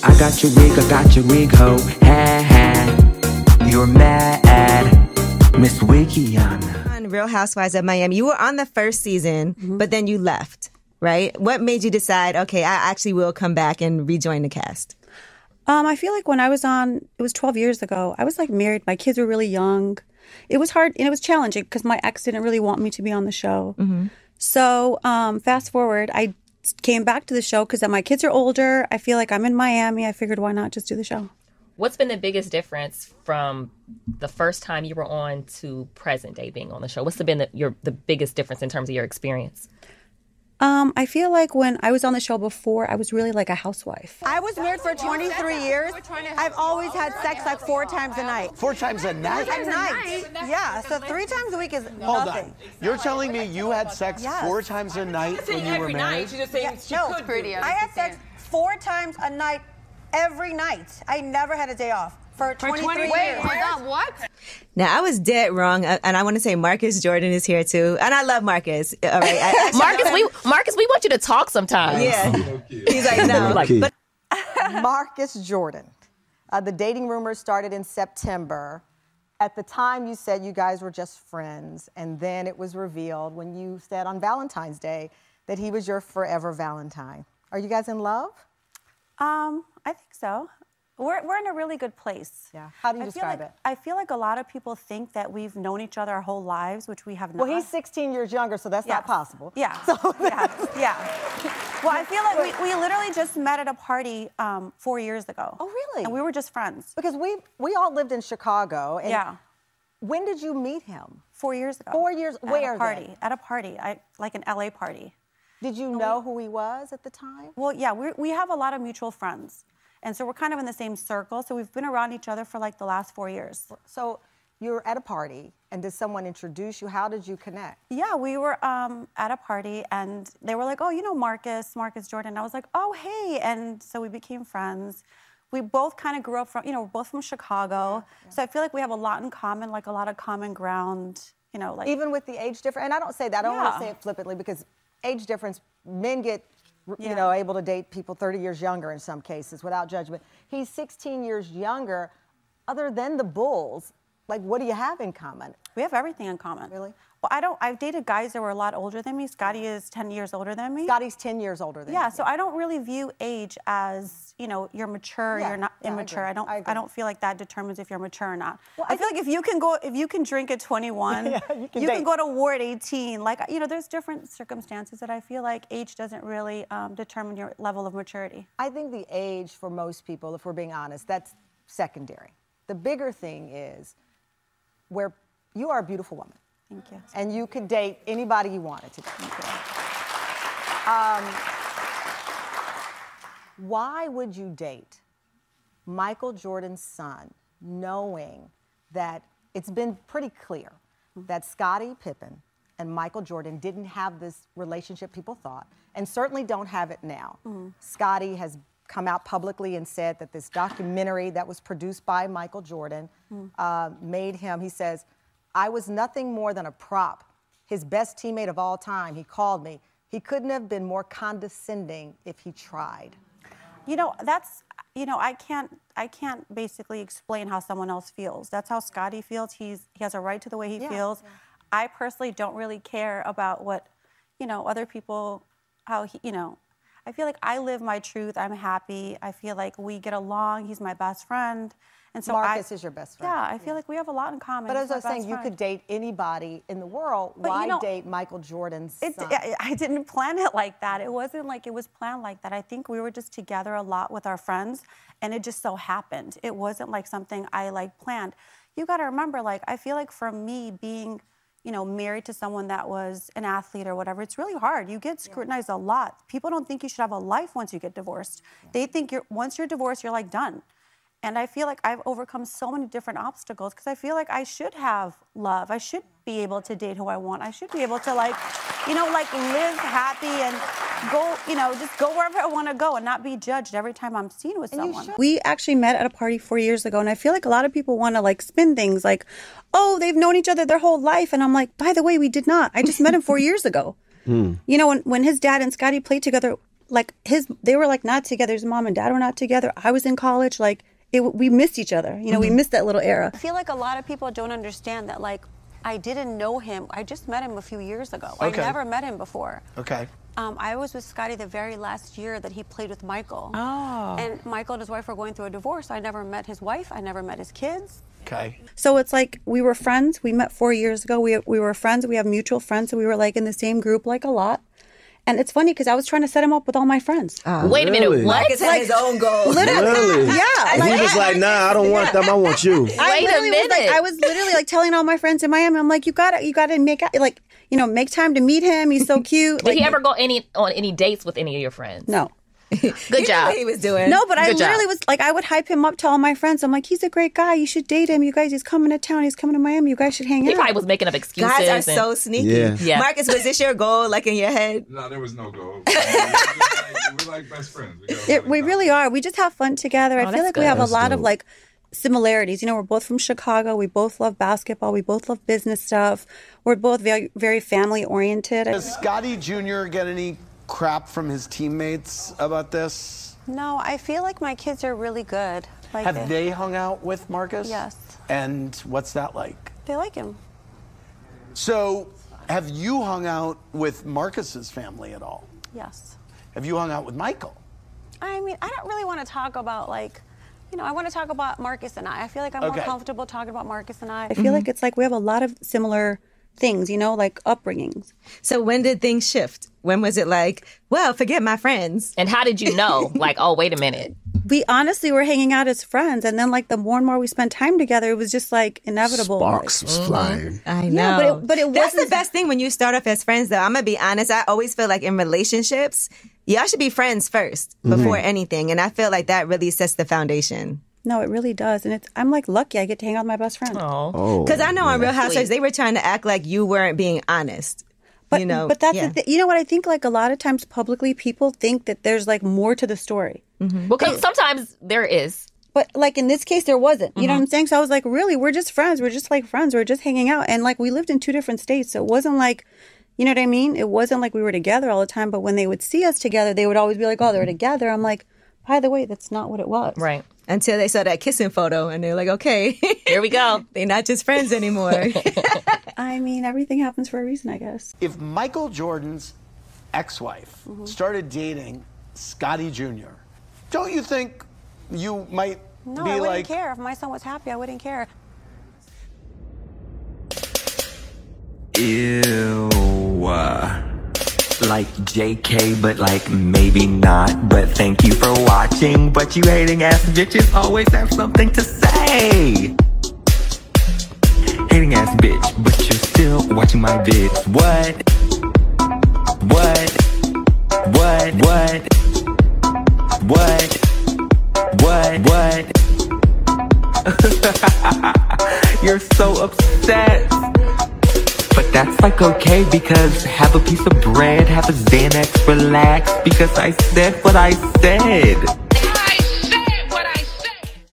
I got your wig, ho. Ha ha. You're mad, Miss Wikiana. On Real Housewives of Miami, you were on the first season, but then you left, right? What made you decide, okay, I actually will come back and rejoin the cast? I feel like when I was on, it was 12 years ago, I was like married. My kids were really young. It was hard and it was challenging because my ex didn't really want me to be on the show. So fast forward, I came back to the show because my kids are older. I feel like I'm in Miami. I figured why not just do the show. What's been the biggest difference from the first time you were on to present day being on the show? What's been the biggest difference in terms of your experience? I feel like when I was on the show before, I was really like a housewife. I was married for 23 years. I've always had sex like 4 times a night. 4 times a night? A night. Yeah, so 3 times a week is Hold nothing. on. You're telling me you had sex 4 times a night when you were married? She's just saying I had sex 4 times a night every night. I never had a day off. For 23 years. Wait, hold on, what? Now, I was dead wrong, and I want to say Marcus Jordan is here, too. And I love Marcus. All right. Marcus, we want you to talk sometimes. Yeah. He's like, no. But Marcus Jordan. The dating rumors started in September. At the time, you said you guys were just friends, and then it was revealed when you said on Valentine's Day that he was your forever Valentine. Are you guys in love? I think so. We're in a really good place. Yeah. How do you describe it? I feel like a lot of people think that we've known each other our whole lives, which we have not. Well, he's 16 years younger, so that's not possible. Yeah. So yeah. Well, I feel like we literally just met at a party 4 years ago. Oh, really? And we were just friends. Because we all lived in Chicago. And yeah. When did you meet him? 4 years ago. 4 years. Where? At a party. Like an LA party. Did you know who he was at the time? Well, yeah. We have a lot of mutual friends. And so we're kind of in the same circle. So we've been around each other for like the last 4 years. So you're at a party, and did someone introduce you? How did you connect? Yeah, we were at a party, and they were like, oh, you know Marcus Jordan. I was like, oh, hey. And so we became friends. We both kind of grew up from, we're both from Chicago. Yeah. So I feel like we have a lot in common, like a lot of common ground, like. Even with the age difference, and I don't say that, I don't want to say it flippantly, because age difference, men get able to date people 30 years younger in some cases without judgment. He's 16 years younger. Other than the Bulls, like, what do you have in common? We have everything in common. Really? Well, I've dated guys that were a lot older than me. Scotty is 10 years older than me. Scotty's 10 years older than you. Yeah, so I don't really view age as, you're mature, you're not immature. I don't feel like that determines if you're mature or not. Well, I feel like if you can drink at 21, you can go to war at 18. Like, there's different circumstances that I feel like age doesn't really determine your level of maturity. I think the age for most people, if we're being honest, that's secondary. The bigger thing is where you are a beautiful woman. Thank you. And you could date anybody you wanted to date. Why would you date Michael Jordan's son, knowing that it's been pretty clear that Scottie Pippen and Michael Jordan didn't have this relationship people thought, and certainly don't have it now? Scottie has come out publicly and said that this documentary that was produced by Michael Jordan made him, he says, I was nothing more than a prop. His best teammate of all time, he called me. He couldn't have been more condescending if he tried. I can't basically explain how someone else feels. That's how Scottie feels. He has a right to the way he feels. Yeah. I personally don't really care about what, other people, how he, I feel like I live my truth. I'm happy. I feel like we get along. He's my best friend. And so Marcus is your best friend. Yeah, I feel like we have a lot in common. But as I was saying, you could date anybody in the world. Why date Michael Jordan's son? I didn't plan it like that. It wasn't like it was planned like that. I think we were just together a lot with our friends, and it just so happened. It wasn't like something I planned. You got to remember, I feel like for me being, married to someone that was an athlete or whatever, it's really hard. You get scrutinized a lot. People don't think you should have a life once you get divorced. They think once you're divorced, you're done. And I feel like I've overcome so many different obstacles because I feel like I should have love. I should be able to date who I want. I should be able to live happy and go, just go wherever I want to go and not be judged every time I'm seen with someone. We actually met at a party 4 years ago, and I feel like a lot of people want to spin things like, oh, they've known each other their whole life. And I'm like, by the way, we did not. I just met him 4 years ago. When his dad and Scottie played together, like they were like not together. His mom and dad were not together. I was in college. Like we missed each other. You know, we missed that little era. I feel like a lot of people don't understand that, like, I didn't know him. I just met him a few years ago. Okay. I never met him before. Okay. I was with Scotty the very last year that he played with Michael. Oh. And Michael and his wife were going through a divorce. I never met his wife. I never met his kids. Okay. So it's like we were friends. We met 4 years ago. We were friends. We have mutual friends. So we were like in the same group like a lot. And it's funny because I was trying to set him up with all my friends. Wait a minute, what? Marcus had his own goal. Really? Yeah. And he was like, nah, I don't want them. I want you. I was literally like telling all my friends in Miami, I'm like, you gotta make out, like, you know, make time to meet him. He's so cute. Did he ever go on any dates with any of your friends? No. Good job. What he was doing. No, but I Good job. literally was like, I would hype him up to all my friends. I'm like, he's a great guy. You should date him. You guys, he's coming to town. He's coming to Miami. You guys should hang He out. probably was making up excuses. Guys are and- so sneaky. Yeah. Marcus, was this your goal, like in your head? No, there was no goal. We're like best friends. We really are. We just have fun together. I feel that's like we good. have a That's lot of dope. like similarities. You know, we're both from Chicago. We both love basketball. We both love business stuff. We're both very, very family oriented. Does Scotty Jr. get any crap from his teammates about this? No, I feel like my kids are really good. Like Have they hung out with Marcus? Yes. And what's that like? They like him. So, have you hung out with Marcus's family at all? Yes. Have you hung out with Michael? I mean, I don't really want to talk about, like, you know, I want to talk about Marcus and I. I feel like I'm more Okay. comfortable talking about Marcus and I. I feel like it's like we have a lot of similar things, you know, like upbringings. So when did things shift? When was it like, well, forget my friends? And how did you know? Like, oh, wait a minute. We honestly were hanging out as friends, and then like the more and more we spent time together, it was just like inevitable. Sparks was flying. I Yeah, know. but it That's the wasn't- best thing when you start off as friends, though. I'm going to be honest. I always feel like in relationships, y'all should be friends first before anything. And I feel like that really sets the foundation. No, it really does, and I'm like lucky I get to hang out with my best friend. Oh. Because I know on Real Housewives, they were trying to act like you weren't being honest. But you know, but that's yeah. the thing. You know what I think? Like a lot of times, publicly, people think that there's like more to the story. Well, 'cause sometimes there is. But like in this case, there wasn't. You know what I'm saying? So I was like, really, we're just friends. We're just like friends. We're just hanging out. And like we lived in 2 different states, so it wasn't like, you know what I mean? It wasn't like we were together all the time. But when they would see us together, they would always be like, oh, they're together. I'm like, by the way, that's not what it was. Right. Until they saw that kissing photo and they're like, okay, Here we go. they're not just friends anymore. I mean, everything happens for a reason, I guess. If Michael Jordan's ex-wife started dating Scotty Jr., don't you think you might No, be I wouldn't like, care. If my son was happy, I wouldn't care. Ew. Like JK, but like maybe not. But thank you for watching. But you hating ass bitches always have something to say. Hating ass bitch, but you're still watching my vids. What? What? What? What? What? What? You're so upset. But that's like okay, because have a piece of bread, have a Xanax, relax, because I said what I said.